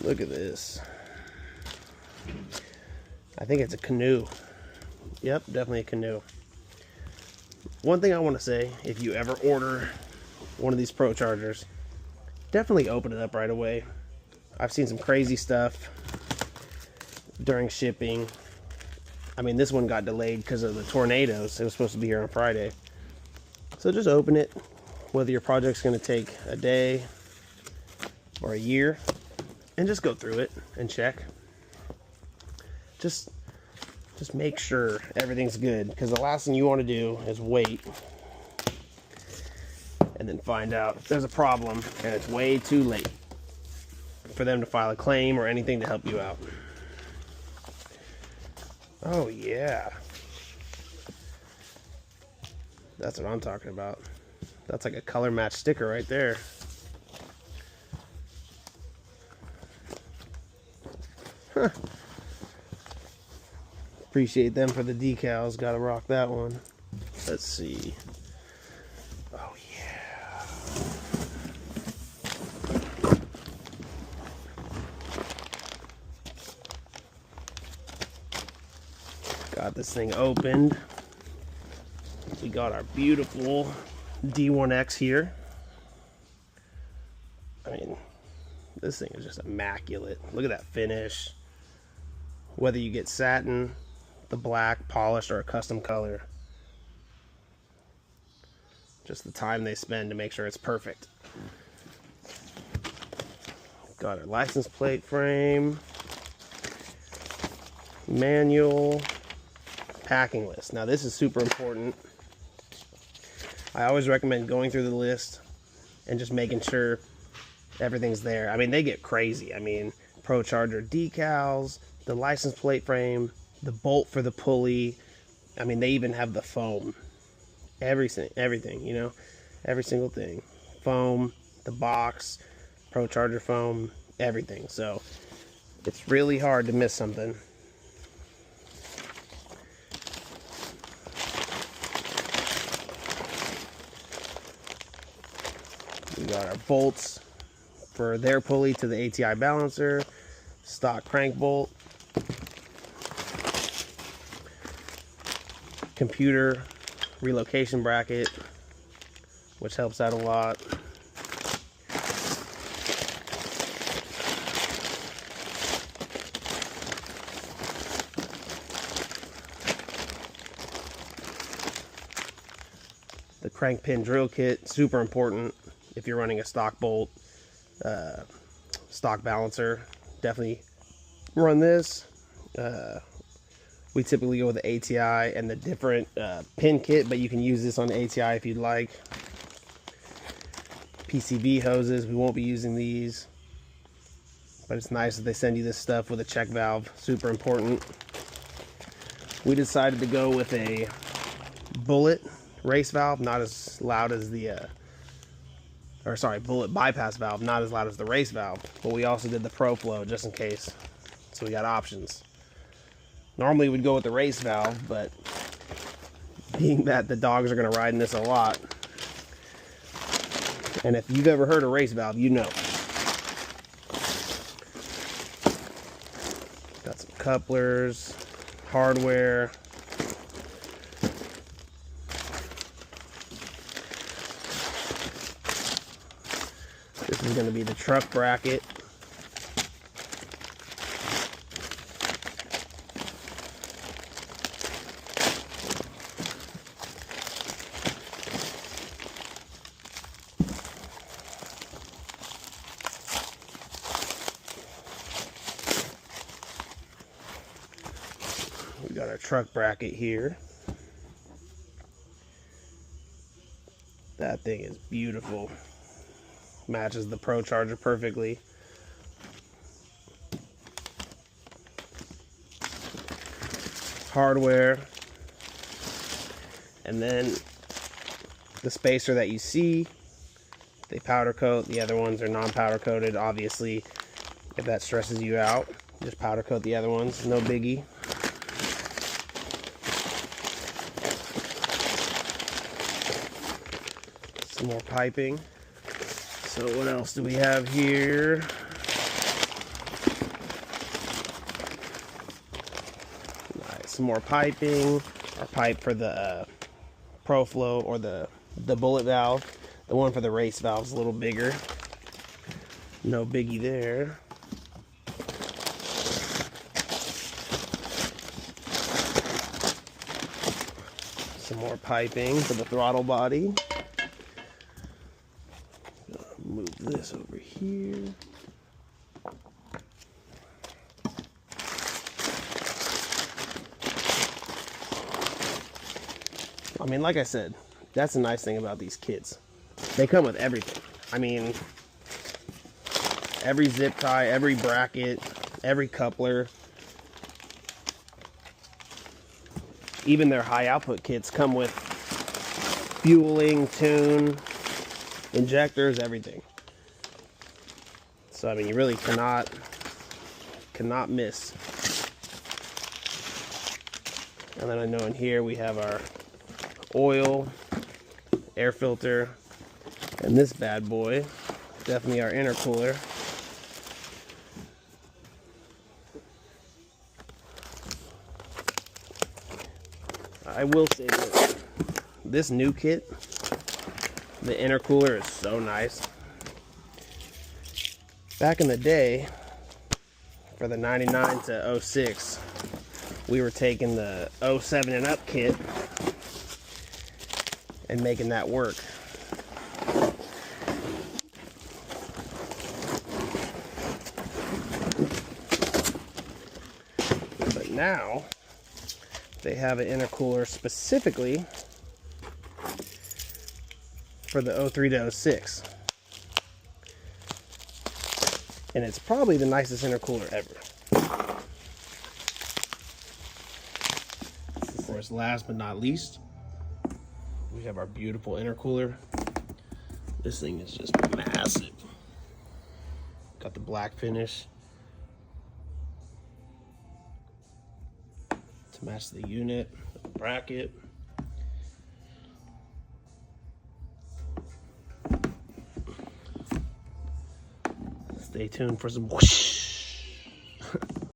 Look at this. I think it's a canoe. Yep, definitely a canoe. One thing I want to say, if you ever order one of these Prochargers, definitely open it up right away. I've seen some crazy stuff during shipping. I mean, this one got delayed because of the tornadoes. It was supposed to be here on Friday. So just open it, whether your project's going to take a day or a year, and just go through it and check. Just make sure everything's good, because the last thing you want to do is wait and then find out there's a problem and it's way too late for them to file a claim or anything to help you out. Oh yeah, that's what I'm talking about. That's like a color match sticker right there. Huh. Appreciate them for the decals. Gotta rock that one. Let's see. Oh yeah. Got this thing opened. We got our beautiful D1X here. I mean, this thing is just immaculate. Look at that finish. Whether you get satin, the black, polished, or a custom color, just the time they spend to make sure it's perfect. Got our license plate frame, manual, packing list. Now this is super important. I always recommend going through the list and just making sure everything's there. I mean, they get crazy. I mean, Procharger decals, the license plate frame, the bolt for the pulley. I mean, they even have the foam. Everything, you know, every single thing. Foam, the box, Procharger foam, everything. So it's really hard to miss something. We got our bolts for their pulley to the ATI balancer, stock crank bolt, computer relocation bracket, which helps out a lot. The crank pin drill kit, super important if you're running a stock bolt, stock balancer. Definitely run this. We typically go with the ATI and the different pin kit, but you can use this on the ATI if you'd like. PCV hoses, we won't be using these, but it's nice that they send you this stuff with a check valve, super important. We decided to go with a bullet race valve, not as loud as the, bullet bypass valve, not as loud as the race valve, but we also did the Pro Flow just in case, so we got options. Normally we'd go with the race valve, but being that the dogs are going to ride in this a lot, and if you've ever heard a race valve, you know. Got some couplers, hardware. This is going to be the truck bracket. We got our truck bracket here. That thing is beautiful. Matches the Procharger perfectly. Hardware. And then the spacer that you see, they powder coat. The other ones are non-powder coated. Obviously, if that stresses you out, just powder coat the other ones. No biggie. Some more piping. So what else do we have here? some more piping. Our pipe for the ProFlow or the bullet valve. The one for the race valve is a little bigger. No biggie there. Some more piping for the throttle body. Move this over here. I mean, like I said, that's the nice thing about these kits. They come with everything. I mean, every zip tie, every bracket, every coupler. Even their high output kits come with fueling, tune, injectors, everything. So I mean, you really cannot miss. And then I know in here we have our oil, air filter, and this bad boy, definitely our intercooler. I will say that this new kit, the intercooler is so nice. Back in the day, for the 99 to 06, we were taking the 07 and up kit and making that work. But now, they have an intercooler specifically for the 03 to 06. And it's probably the nicest intercooler ever. Of course, last but not least, we have our beautiful intercooler. This thing is just massive. Got the black finish to match the unit, the bracket. Stay tuned for some whoosh.